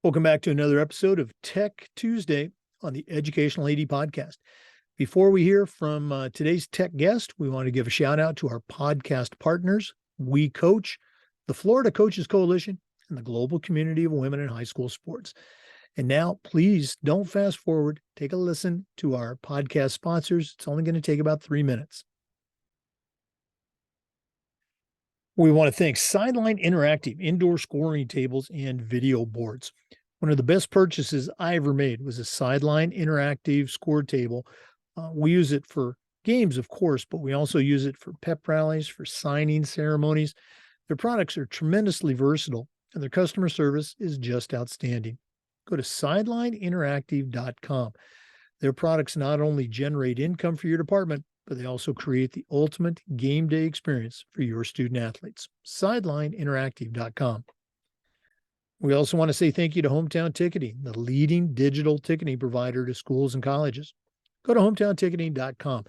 Welcome back to another episode of Tech Tuesday on the Educational AD Podcast. Before we hear from today's tech guest, we want to give a shout out to our podcast partners, We Coach, the Florida Coaches Coalition, and the global community of women in high school sports. And now, please don't fast forward. Take a listen to our podcast sponsors. It's only going to take about 3 minutes. We want to thank Sideline Interactive indoor scoring tables and video boards. One of the best purchases I ever made was a Sideline Interactive score table. We use it for games, of course, but we also use it for pep rallies, for signing ceremonies. Their products are tremendously versatile, and their customer service is just outstanding. Go to sidelineinteractive.com. Their products not only generate income for your department, but they also create the ultimate game day experience for your student athletes. Sidelineinteractive.com. We also want to say thank you to Hometown Ticketing, the leading digital ticketing provider to schools and colleges. Go to hometownticketing.com.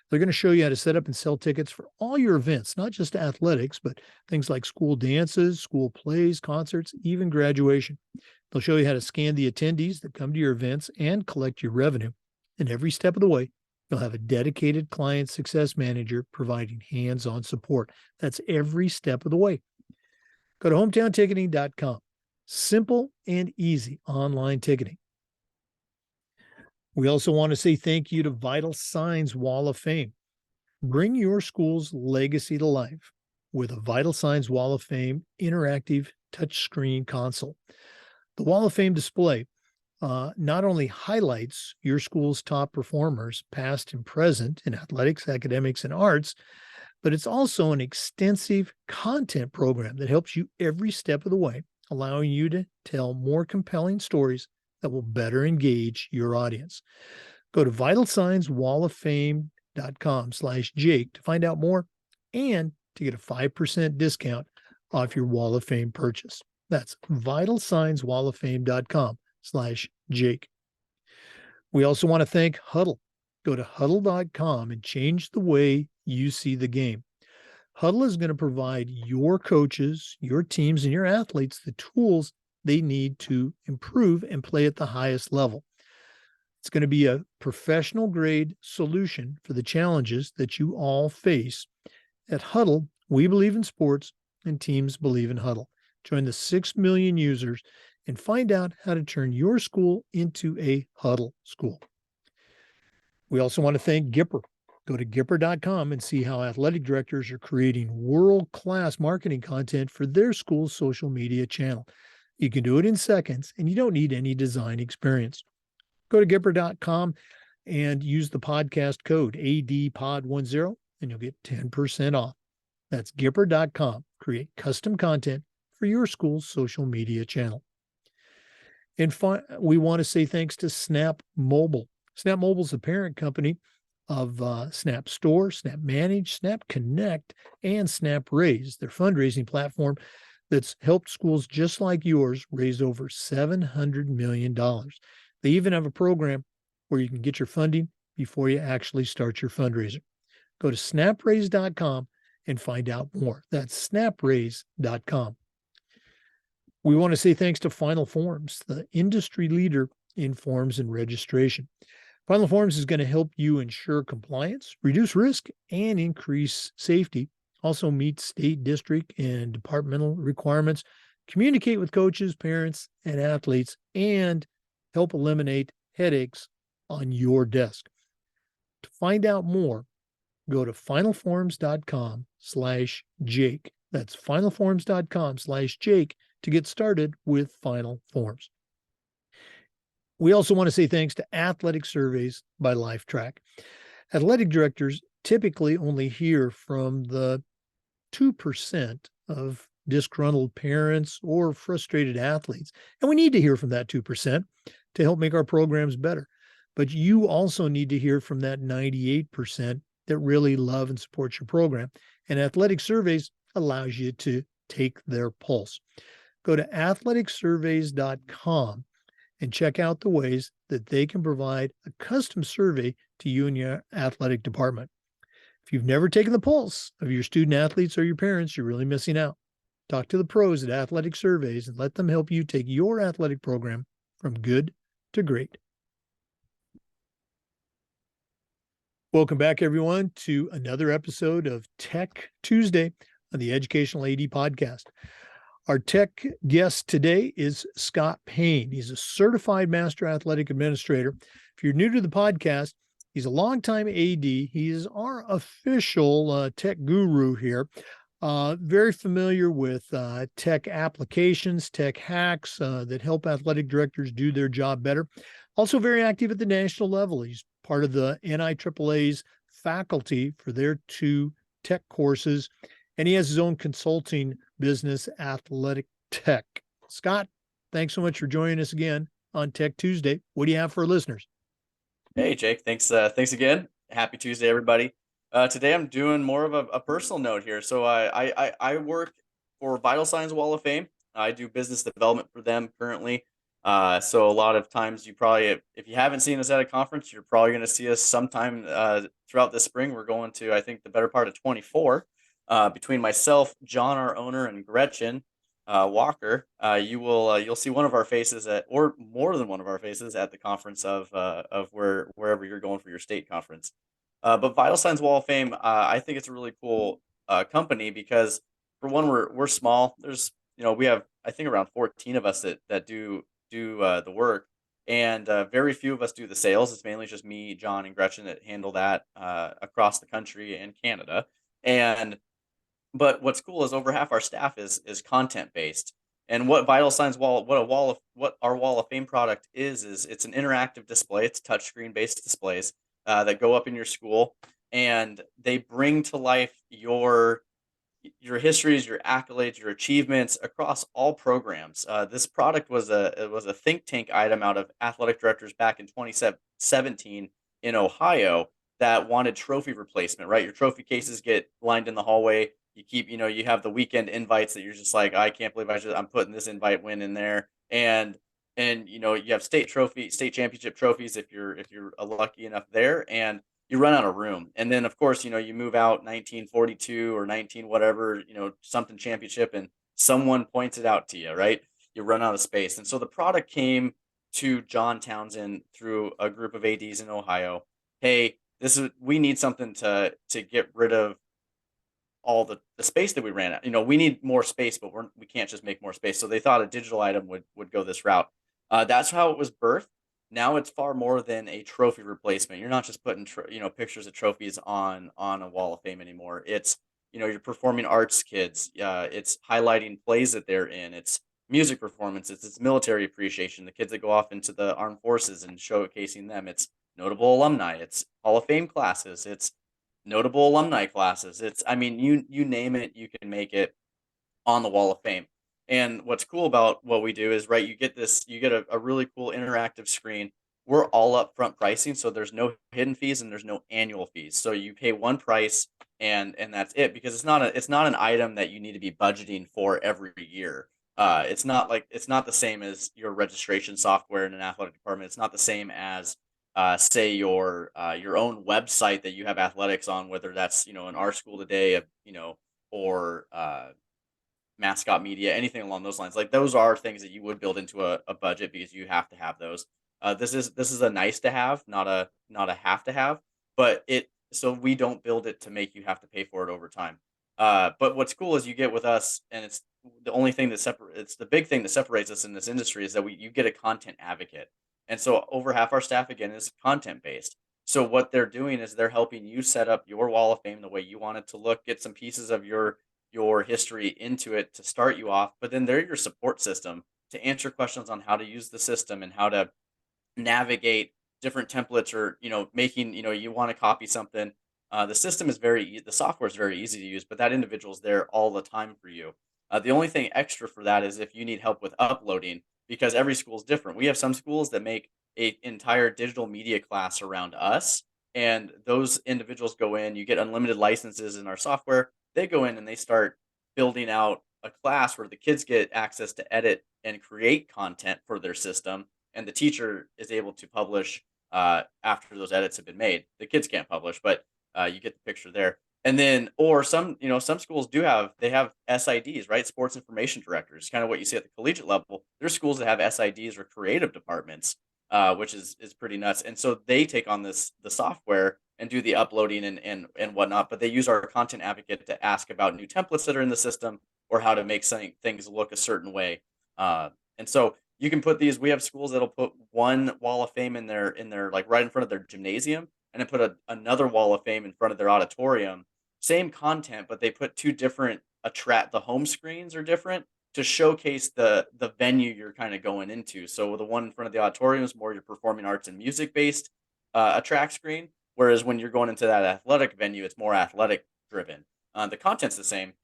They're going to show you how to set up and sell tickets for all your events, not just athletics, but things like school dances, school plays, concerts, even graduation. They'll show you how to scan the attendees that come to your events and collect your revenue. And every step of the way, you'll have a dedicated client success manager providing hands-on support. That's every step of the way. Go to hometownticketing.com. Simple and easy online ticketing. We also want to say thank you to VitalSigns Wall of Fame. Bring your school's legacy to life with a VitalSigns Wall of Fame interactive touchscreen console. The Wall of Fame display not only highlights your school's top performers, past and present, in athletics, academics, and arts, but it's also an extensive content program that helps you every step of the way, allowing you to tell more compelling stories that will better engage your audience. Go to vitalsignswalloffame.com/Jake to find out more and to get a 5% discount off your Wall of Fame purchase. That's vitalsignswalloffame.com/Jake. We also want to thank Huddle. Go to huddle.com and change the way you see the game. Huddle is going to provide your coaches, your teams, and your athletes the tools they need to improve and play at the highest level. It's going to be a professional grade solution for the challenges that you all face. At Huddle, we believe in sports and teams believe in Huddle. Join the 6 million users and find out how to turn your school into a Huddle school. We also want to thank Gipper. Go to Gipper.com and see how athletic directors are creating world-class marketing content for their school's social media channel. You can do it in seconds, and you don't need any design experience. Go to Gipper.com and use the podcast code ADPOD10, and you'll get 10% off. That's Gipper.com. Create custom content for your school's social media channel. And we want to say thanks to Snap Mobile. Snap Mobile is the parent company of Snap Store, Snap Manage, Snap Connect, and Snap Raise, their fundraising platform that's helped schools just like yours raise over $700 million. They even have a program where you can get your funding before you actually start your fundraiser. Go to snapraise.com and find out more. That's snapraise.com. We want to say thanks to Final Forms, the industry leader in forms and registration. Final Forms is going to help you ensure compliance, reduce risk, and increase safety. Also meet state, district, and departmental requirements, communicate with coaches, parents, and athletes, and help eliminate headaches on your desk. To find out more, go to finalforms.com/Jake. That's finalforms.com/Jake to get started with Final Forms. We also want to say thanks to Athletic Surveys by LifeTrack. Athletic directors typically only hear from the 2% of disgruntled parents or frustrated athletes. And we need to hear from that 2% to help make our programs better. But you also need to hear from that 98% that really love and support your program. And Athletic Surveys allows you to take their pulse. Go to athleticsurveys.com and check out the ways that they can provide a custom survey to you and your athletic department. If you've never taken the pulse of your student athletes or your parents, you're really missing out. Talk to the pros at Athletic Surveys and let them help you take your athletic program from good to great. Welcome back, everyone, to another episode of Tech Tuesday on the Educational AD Podcast. Our tech guest today is Scott Paine. He's a certified master athletic administrator. If you're new to the podcast, he's a longtime AD. He is our official tech guru here. Very familiar with tech applications, tech hacks that help athletic directors do their job better. Also very active at the national level. He's part of the NIAAA's faculty for their 2 tech courses, and he has his own consulting business, AthletiTech. Scott, thanks so much for joining us again on Tech Tuesday. What do you have for our listeners? Hey, Jake. Thanks again. Happy Tuesday, everybody. Today I'm doing more of a personal note here. So I work for VitalSigns Wall of Fame. I do business development for them currently. So a lot of times you probably, if you haven't seen us at a conference, you're probably going to see us sometime throughout the spring. We're going to, I think, the better part of 24. Between myself, John, our owner, and Gretchen Walker, you'll see one of our faces or more than one of our faces at the conference of wherever you're going for your state conference. But VitalSigns Wall of Fame, I think it's a really cool company because, for one, we're small. There's we have, I think, around 14 of us that do the work, and very few of us do the sales. It's mainly just me, John, and Gretchen that handle that across the country and Canada. But what's cool is over half our staff is content based. And what what our Wall of Fame product is it's an interactive display. It's touchscreen based displays that go up in your school, and they bring to life your histories, your accolades, your achievements across all programs. This product was a think tank item out of athletic directors back in 2017 in Ohio that wanted trophy replacement. Right, your trophy cases get lined in the hallway. You keep, you have the weekend invites that you're just like, I can't believe I'm putting this invite win in there, and you have state championship trophies if you're lucky enough there, and you run out of room. And then, of course, you move out 1942 or 19 whatever, something championship, and someone points it out to you, right? You run out of space. And so the product came to John Townsend through a group of ADs in Ohio. Hey, we need something to get rid of all the space that we ran out. We need more space, but we can't just make more space. So they thought a digital item would go this route. That's how it was birthed. Now it's far more than a trophy replacement. You're not just putting pictures of trophies on a wall of fame anymore. It's you're performing arts kids. It's highlighting plays that they're in. It's music performances. It's military appreciation. The kids that go off into the armed forces and showcasing them. It's notable alumni. It's Hall of Fame classes. It's notable alumni classes. I mean, you name it, you can make it on the Wall of Fame. And what's cool about what we do is, right, you get a really cool interactive screen. We're all upfront pricing, so there's no hidden fees and there's no annual fees. So you pay one price and that's it, because it's not an item that you need to be budgeting for every year. It's not the same as your registration software in an athletic department. It's not the same as say your own website that you have athletics on, whether that's in our school today, or mascot media, anything along those lines. Like, those are things that you would build into a budget because you have to have those. This is a nice to have, not a have to have. But so we don't build it to make you have to pay for it over time. But what's cool is you get with us, and it's the big thing that separates us in this industry, is that you get a content advocate. And so over half our staff, again, is content based. So what they're doing is they're helping you set up your Wall of Fame the way you want it to look, get some pieces of your history into it to start you off, but then they're your support system to answer questions on how to use the system and how to navigate different templates, or making, you want to copy something. The software is very easy to use, but that individual is there all the time for you. The only thing extra for that is if you need help with uploading, because every school is different. We have some schools that make an entire digital media class around us, and those individuals go in, you get unlimited licenses in our software. They go in and they start building out a class where the kids get access to edit and create content for their system, and the teacher is able to publish after those edits have been made. The kids can't publish, but you get the picture there. And then, or some, some schools they have SIDs, right? Sports information directors, kind of what you see at the collegiate level. There's schools that have SIDs or creative departments, which is pretty nuts. And so they take on the software and do the uploading and whatnot. But they use our content advocate to ask about new templates that are in the system or how to make things look a certain way. And so you can put these. We have schools that'll put one wall of fame in their like right in front of their gymnasium, and then put another wall of fame in front of their auditorium. Same content, but they put two different the home screens are different to showcase the venue you're kind of going into. So the one in front of the auditorium is more your performing arts and music based track screen, whereas when you're going into that athletic venue, it's more athletic driven. The content's the same,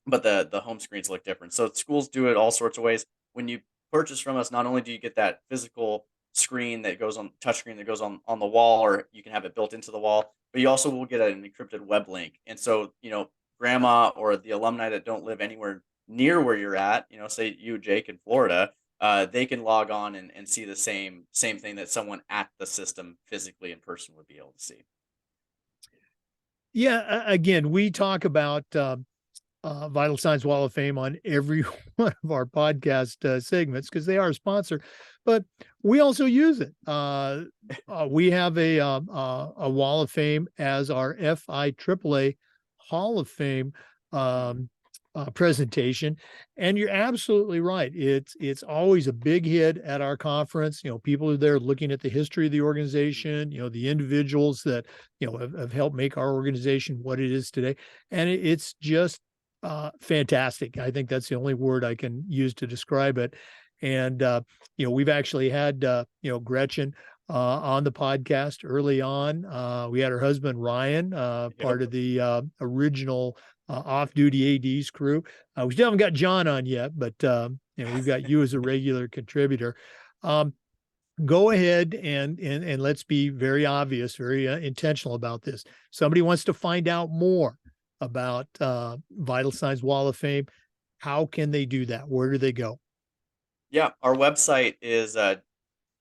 but the home screens look different. So schools do it all sorts of ways. When you purchase from us, not only do you get that physical screen that goes on touchscreen that goes on the wall, or you can have it built into the wall, but you also will get an encrypted web link. And so, grandma or the alumni that don't live anywhere near where you're at, say you, Jake, in Florida, they can log on and see the same thing that someone at the system physically in person would be able to see. Yeah, again, we talk about VitalSigns Wall of Fame on every one of our podcast segments because they are a sponsor, but we also use it. We have a Wall of Fame as our FIAAA Hall of Fame presentation, and you're absolutely right. It's always a big hit at our conference. People are there looking at the history of the organization. The individuals that have helped make our organization what it is today, and it's just fantastic. I think that's the only word I can use to describe it. And we've actually had Gretchen on the podcast early on. We had her husband Ryan, part of the original off-duty ADs crew. We still haven't got John on yet, but we've got you as a regular contributor. Go ahead and let's be very obvious, very intentional about this. Somebody wants to find out more about VitalSigns Wall of Fame. How can they do that? Where do they go? Yeah, our website is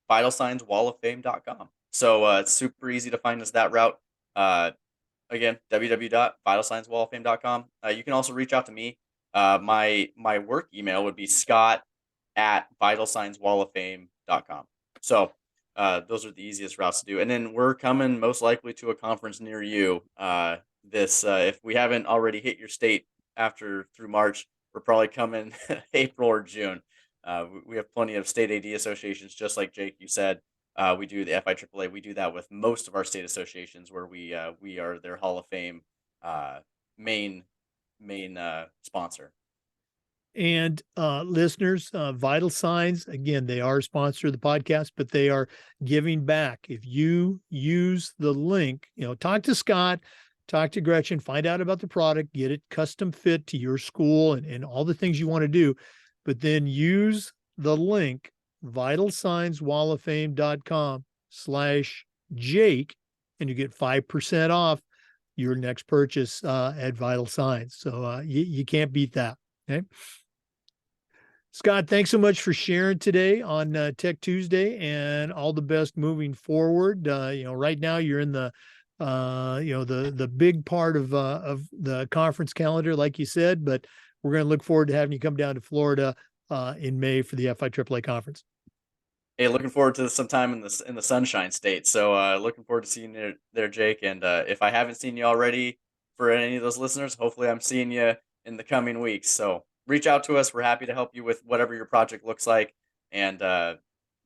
VitalSignsWallOfFame.com. So it's super easy to find us that route. Again, www.VitalSignsWallOfFame.com. You can also reach out to me. My work email would be scott@VitalSignsWallOfFame.com. So those are the easiest routes to do. And then we're coming most likely to a conference near you. If we haven't already hit your state through March, we're probably coming April or June. We have plenty of state AD associations, just like Jake, you said. We do the FIAAA. We do that with most of our state associations, where we are their Hall of Fame main sponsor. And listeners, VitalSigns, again, they are a sponsor of the podcast, but they are giving back. If you use the link, talk to Scott, talk to Gretchen, find out about the product, get it custom fit to your school and all the things you want to do, but then use the link VitalSignsWallOfFame.com/Jake, and you get 5% off your next purchase at VitalSigns. So you can't beat that. Okay. Scott, thanks so much for sharing today on Tech Tuesday, and all the best moving forward. Right now you're in the the big part of the conference calendar, like you said, but we're going to look forward to having you come down to Florida in May for the FIAAA conference. Hey, looking forward to some time in the Sunshine State. So looking forward to seeing you there, Jake. And if I haven't seen you already, for any of those listeners, hopefully I'm seeing you in the coming weeks. So reach out to us. We're happy to help you with whatever your project looks like. And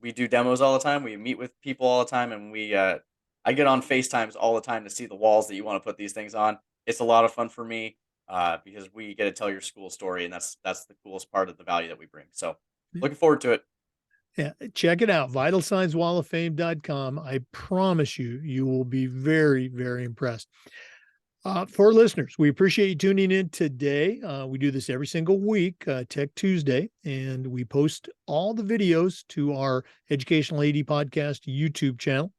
we do demos all the time. We meet with people all the time, and I get on FaceTimes all the time to see the walls that you want to put these things on. It's a lot of fun for me because we get to tell your school story, and that's the coolest part of the value that we bring. So looking forward to it. Yeah, check it out, VitalSignsWallOfFame.com. I promise you will be very, very impressed. For listeners, we appreciate you tuning in today. We do this every single week, Tech Tuesday, and we post all the videos to our Educational AD Podcast YouTube channel.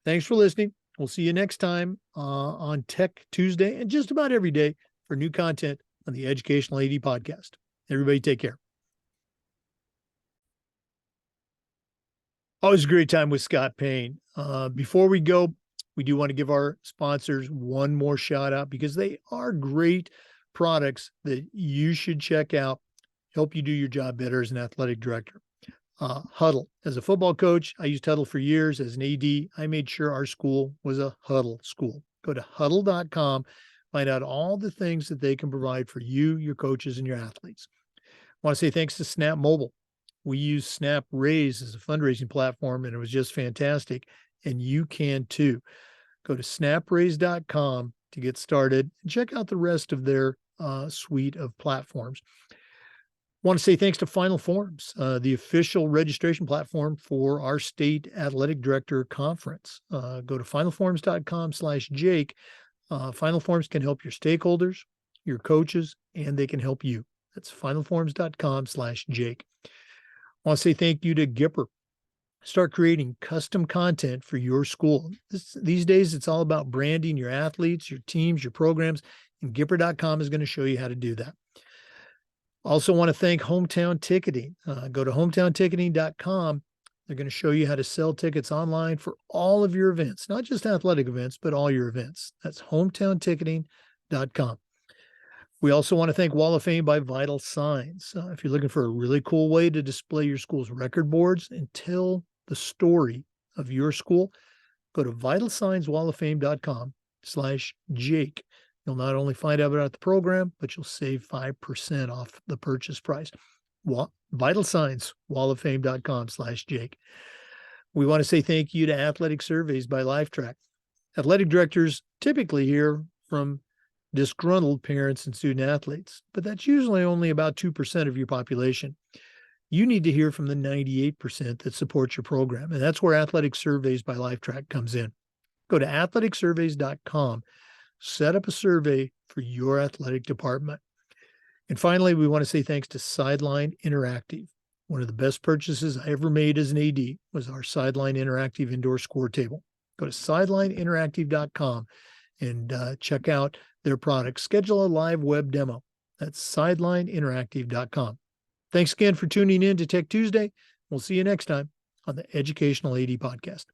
Thanks for listening. We'll see you next time on Tech Tuesday and just about every day for new content on the Educational AD Podcast. Everybody take care. Always a great time with Scott Paine. Before we go, We do want to give our sponsors one more shout out because they are great products that you should check out, help you do your job better as an athletic director. Huddle. As a football coach, I used Huddle for years. As an AD, I made sure our school was a Huddle school. Go to huddle.com, find out all the things that they can provide for you, your coaches, and your athletes. I want to say thanks to Snap Mobile. We use Snap Raise as a fundraising platform, and it was just fantastic. And you can too. Go to snapraise.com to get started and check out the rest of their suite of platforms. Want to say thanks to Final Forms, the official registration platform for our state athletic director conference. Go to finalforms.com/Jake. Final Forms can help your stakeholders, your coaches, and they can help you. That's finalforms.com/Jake. I want to say thank you to Gipper. Start creating custom content for your school. These days, it's all about branding your athletes, your teams, your programs, and Gipper.com is going to show you how to do that. Also want to thank Hometown Ticketing. Go to hometownticketing.com. They're going to show you how to sell tickets online for all of your events, not just athletic events, but all your events. That's hometownticketing.com. We also want to thank Wall of Fame by VitalSigns. If you're looking for a really cool way to display your school's record boards and tell the story of your school, go to vitalsignswalloffame.com/Jake. You'll not only find out about the program, but you'll save 5% off the purchase price. vitalsignswalloffame.com/Jake. We want to say thank you to Athletic Surveys by LifeTrack. Athletic directors typically hear from disgruntled parents and student athletes, but that's usually only about 2% of your population. You need to hear from the 98% that support your program, and that's where Athletic Surveys by LifeTrack comes in. Go to athleticsurveys.com. Set up a survey for your athletic department. And finally, we want to say thanks to Sideline Interactive. One of the best purchases I ever made as an AD was our Sideline Interactive indoor score table. Go to sidelineinteractive.com and check out their products. Schedule a live web demo. That's sidelineinteractive.com. Thanks again for tuning in to Tech Tuesday. We'll see you next time on the Educational AD Podcast.